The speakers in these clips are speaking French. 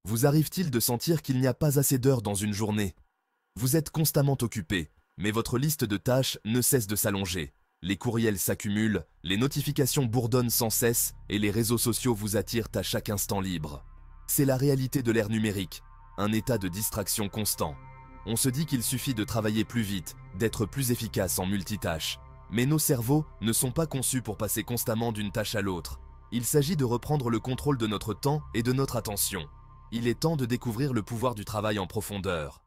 Vous arrive-t-il de sentir qu'il n'y a pas assez d'heures dans une journée? Vous êtes constamment occupé, mais votre liste de tâches ne cesse de s'allonger. Les courriels s'accumulent, les notifications bourdonnent sans cesse et les réseaux sociaux vous attirent à chaque instant libre. C'est la réalité de l'ère numérique, un état de distraction constant. On se dit qu'il suffit de travailler plus vite, d'être plus efficace en multitâche. Mais nos cerveaux ne sont pas conçus pour passer constamment d'une tâche à l'autre. Il s'agit de reprendre le contrôle de notre temps et de notre attention. Il est temps de découvrir le pouvoir du travail en profondeur.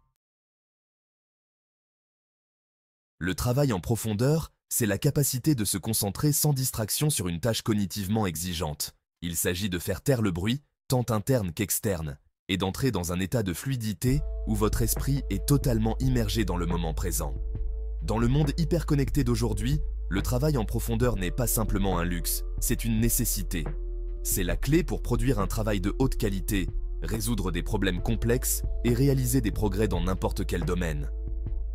Le travail en profondeur, c'est la capacité de se concentrer sans distraction sur une tâche cognitivement exigeante. Il s'agit de faire taire le bruit, tant interne qu'externe, et d'entrer dans un état de fluidité où votre esprit est totalement immergé dans le moment présent. Dans le monde hyper connecté d'aujourd'hui, le travail en profondeur n'est pas simplement un luxe, c'est une nécessité. C'est la clé pour produire un travail de haute qualité, résoudre des problèmes complexes et réaliser des progrès dans n'importe quel domaine.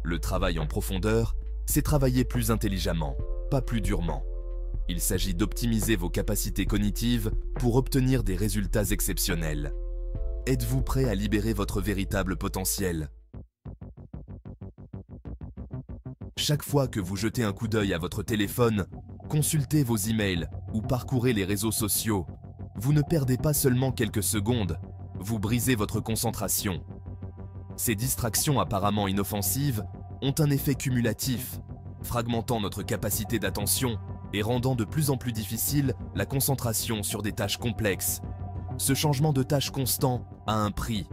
Le travail en profondeur, c'est travailler plus intelligemment, pas plus durement. Il s'agit d'optimiser vos capacités cognitives pour obtenir des résultats exceptionnels. Êtes-vous prêt à libérer votre véritable potentiel? Chaque fois que vous jetez un coup d'œil à votre téléphone, consultez vos emails ou parcourez les réseaux sociaux, vous ne perdez pas seulement quelques secondes, vous brisez votre concentration. Ces distractions apparemment inoffensives ont un effet cumulatif, fragmentant notre capacité d'attention et rendant de plus en plus difficile la concentration sur des tâches complexes. Ce changement de tâche constant a un prix.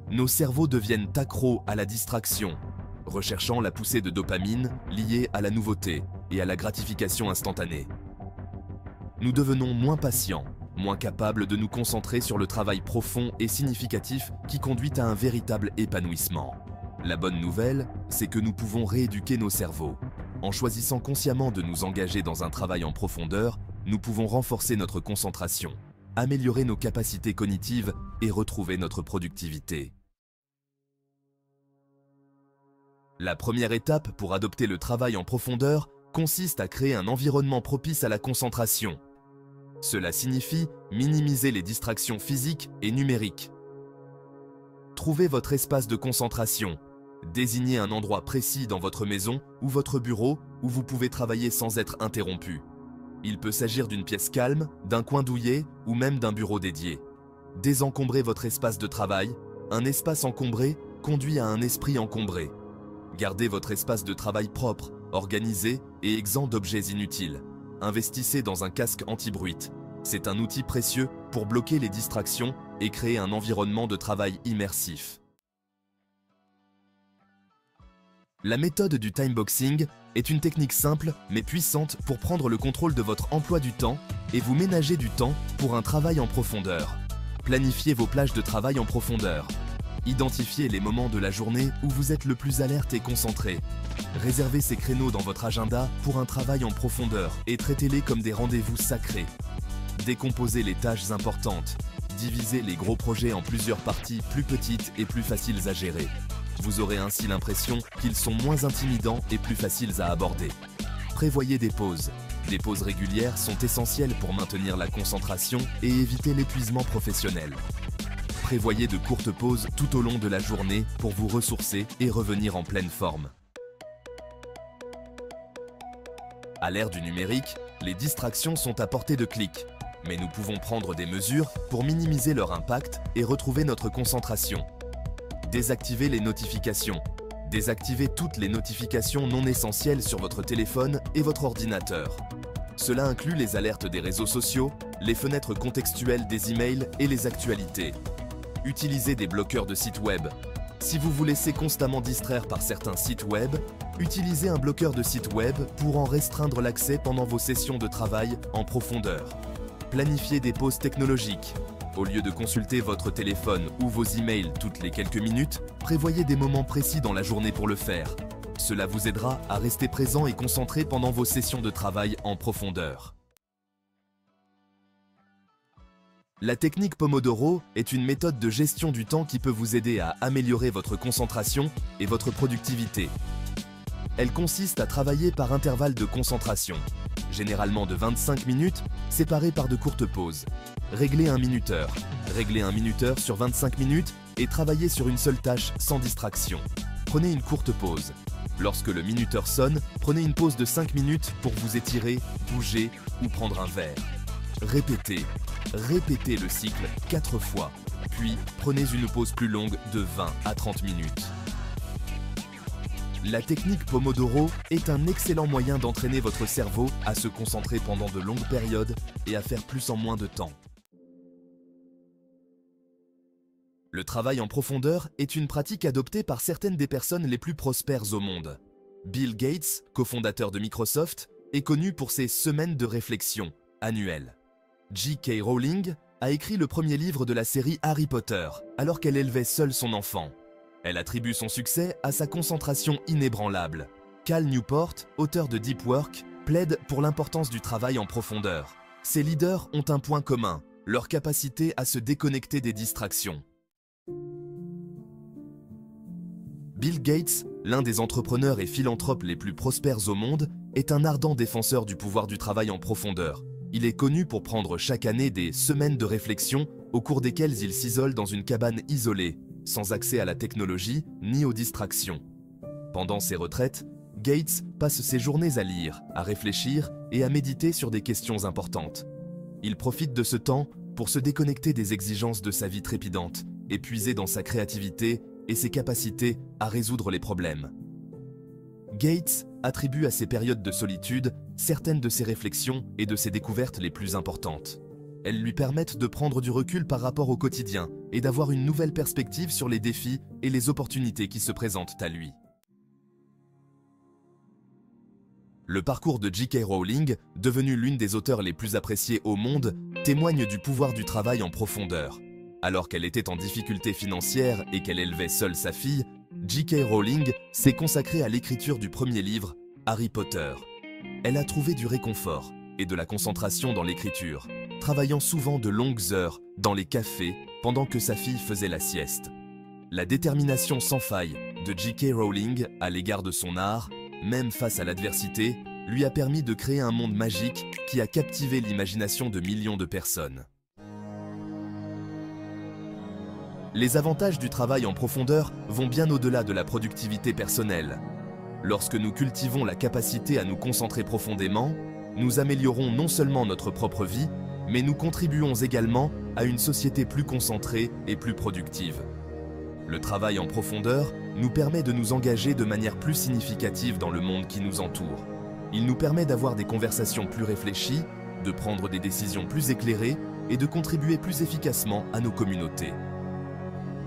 Nos cerveaux deviennent accros à la distraction, recherchant la poussée de dopamine liée à la nouveauté et à la gratification instantanée. Nous devenons moins patients, moins capables de nous concentrer sur le travail profond et significatif qui conduit à un véritable épanouissement. La bonne nouvelle, c'est que nous pouvons rééduquer nos cerveaux. En choisissant consciemment de nous engager dans un travail en profondeur, nous pouvons renforcer notre concentration, améliorer nos capacités cognitives et retrouver notre productivité. La première étape pour adopter le travail en profondeur consiste à créer un environnement propice à la concentration. Cela signifie minimiser les distractions physiques et numériques. Trouvez votre espace de concentration. Désignez un endroit précis dans votre maison ou votre bureau où vous pouvez travailler sans être interrompu. Il peut s'agir d'une pièce calme, d'un coin douillet ou même d'un bureau dédié. Désencombrez votre espace de travail. Un espace encombré conduit à un esprit encombré. Gardez votre espace de travail propre, organisé et exempt d'objets inutiles. Investissez dans un casque anti-bruit. C'est un outil précieux pour bloquer les distractions et créer un environnement de travail immersif. La méthode du timeboxing est une technique simple mais puissante pour prendre le contrôle de votre emploi du temps et vous ménager du temps pour un travail en profondeur. Planifiez vos plages de travail en profondeur. Identifiez les moments de la journée où vous êtes le plus alerte et concentré. Réservez ces créneaux dans votre agenda pour un travail en profondeur et traitez-les comme des rendez-vous sacrés. Décomposez les tâches importantes. Divisez les gros projets en plusieurs parties plus petites et plus faciles à gérer. Vous aurez ainsi l'impression qu'ils sont moins intimidants et plus faciles à aborder. Prévoyez des pauses. Les pauses régulières sont essentielles pour maintenir la concentration et éviter l'épuisement professionnel. Prévoyez de courtes pauses tout au long de la journée pour vous ressourcer et revenir en pleine forme. À l'ère du numérique, les distractions sont à portée de clic, mais nous pouvons prendre des mesures pour minimiser leur impact et retrouver notre concentration. Désactivez les notifications. Désactivez toutes les notifications non essentielles sur votre téléphone et votre ordinateur. Cela inclut les alertes des réseaux sociaux, les fenêtres contextuelles des emails et les actualités. Utilisez des bloqueurs de sites web. Si vous vous laissez constamment distraire par certains sites web, utilisez un bloqueur de sites web pour en restreindre l'accès pendant vos sessions de travail en profondeur. Planifiez des pauses technologiques. Au lieu de consulter votre téléphone ou vos emails toutes les quelques minutes, prévoyez des moments précis dans la journée pour le faire. Cela vous aidera à rester présent et concentré pendant vos sessions de travail en profondeur. La technique Pomodoro est une méthode de gestion du temps qui peut vous aider à améliorer votre concentration et votre productivité. Elle consiste à travailler par intervalles de concentration, généralement de 25 minutes, séparés par de courtes pauses. Réglez un minuteur. Réglez un minuteur sur 25 minutes et travaillez sur une seule tâche sans distraction. Prenez une courte pause. Lorsque le minuteur sonne, prenez une pause de 5 minutes pour vous étirer, bouger ou prendre un verre. Répétez. Répétez le cycle 4 fois, puis prenez une pause plus longue de 20 à 30 minutes. La technique Pomodoro est un excellent moyen d'entraîner votre cerveau à se concentrer pendant de longues périodes et à faire plus en moins de temps. Le travail en profondeur est une pratique adoptée par certaines des personnes les plus prospères au monde. Bill Gates, cofondateur de Microsoft, est connu pour ses semaines de réflexion annuelles. J.K. Rowling a écrit le premier livre de la série Harry Potter alors qu'elle élevait seule son enfant. Elle attribue son succès à sa concentration inébranlable. Cal Newport, auteur de Deep Work, plaide pour l'importance du travail en profondeur. Ces leaders ont un point commun, leur capacité à se déconnecter des distractions. Bill Gates, l'un des entrepreneurs et philanthropes les plus prospères au monde, est un ardent défenseur du pouvoir du travail en profondeur. Il est connu pour prendre chaque année des semaines de réflexion au cours desquelles il s'isole dans une cabane isolée, sans accès à la technologie ni aux distractions. Pendant ses retraites, Gates passe ses journées à lire, à réfléchir et à méditer sur des questions importantes. Il profite de ce temps pour se déconnecter des exigences de sa vie trépidante et puiser dans sa créativité et ses capacités à résoudre les problèmes. Gates attribue à ces périodes de solitude certaines de ses réflexions et de ses découvertes les plus importantes. Elles lui permettent de prendre du recul par rapport au quotidien et d'avoir une nouvelle perspective sur les défis et les opportunités qui se présentent à lui. Le parcours de J.K. Rowling, devenue l'une des auteurs les plus appréciées au monde, témoigne du pouvoir du travail en profondeur. Alors qu'elle était en difficulté financière et qu'elle élevait seule sa fille, J.K. Rowling s'est consacrée à l'écriture du premier livre, Harry Potter. Elle a trouvé du réconfort et de la concentration dans l'écriture, travaillant souvent de longues heures dans les cafés pendant que sa fille faisait la sieste. La détermination sans faille de J.K. Rowling à l'égard de son art, même face à l'adversité, lui a permis de créer un monde magique qui a captivé l'imagination de millions de personnes. Les avantages du travail en profondeur vont bien au-delà de la productivité personnelle. Lorsque nous cultivons la capacité à nous concentrer profondément, nous améliorons non seulement notre propre vie, mais nous contribuons également à une société plus concentrée et plus productive. Le travail en profondeur nous permet de nous engager de manière plus significative dans le monde qui nous entoure. Il nous permet d'avoir des conversations plus réfléchies, de prendre des décisions plus éclairées et de contribuer plus efficacement à nos communautés.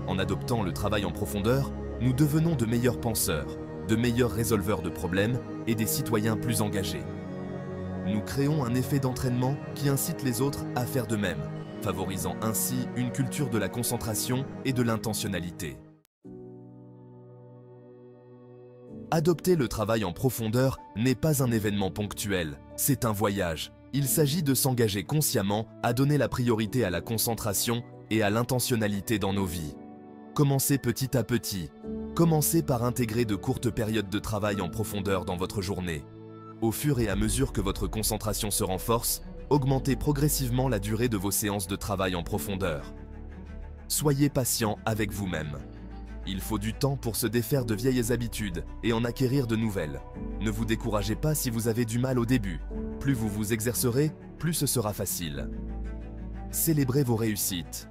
En adoptant le travail en profondeur, nous devenons de meilleurs penseurs, de meilleurs résolveurs de problèmes et des citoyens plus engagés. Nous créons un effet d'entraînement qui incite les autres à faire de même, favorisant ainsi une culture de la concentration et de l'intentionnalité. Adopter le travail en profondeur n'est pas un événement ponctuel, c'est un voyage. Il s'agit de s'engager consciemment à donner la priorité à la concentration et à l'intentionnalité dans nos vies. Commencez petit à petit. Commencez par intégrer de courtes périodes de travail en profondeur dans votre journée. Au fur et à mesure que votre concentration se renforce, augmentez progressivement la durée de vos séances de travail en profondeur. Soyez patient avec vous-même. Il faut du temps pour se défaire de vieilles habitudes et en acquérir de nouvelles. Ne vous découragez pas si vous avez du mal au début. Plus vous vous exercerez, plus ce sera facile. Célébrez vos réussites.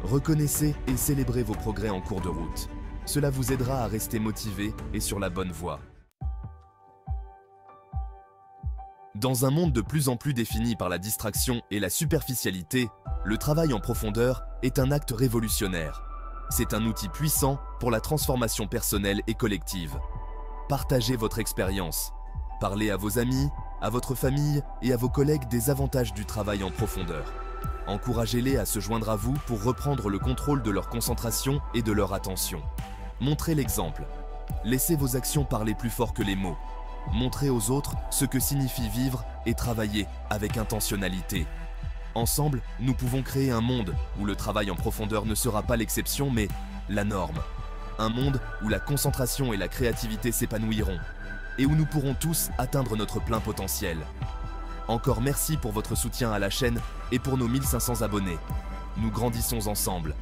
Reconnaissez et célébrez vos progrès en cours de route. Cela vous aidera à rester motivé et sur la bonne voie. Dans un monde de plus en plus défini par la distraction et la superficialité, le travail en profondeur est un acte révolutionnaire. C'est un outil puissant pour la transformation personnelle et collective. Partagez votre expérience. Parlez à vos amis, à votre famille et à vos collègues des avantages du travail en profondeur. Encouragez-les à se joindre à vous pour reprendre le contrôle de leur concentration et de leur attention. Montrez l'exemple. Laissez vos actions parler plus fort que les mots. Montrez aux autres ce que signifie vivre et travailler avec intentionnalité. Ensemble, nous pouvons créer un monde où le travail en profondeur ne sera pas l'exception mais la norme. Un monde où la concentration et la créativité s'épanouiront. et où nous pourrons tous atteindre notre plein potentiel. Encore merci pour votre soutien à la chaîne et pour nos 1500 abonnés. Nous grandissons ensemble.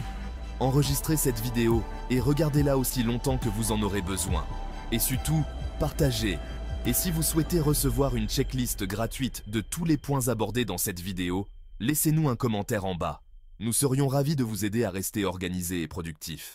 Enregistrez cette vidéo et regardez-la aussi longtemps que vous en aurez besoin. Et surtout, partagez. Et si vous souhaitez recevoir une checklist gratuite de tous les points abordés dans cette vidéo, laissez-nous un commentaire en bas. Nous serions ravis de vous aider à rester organisé et productif.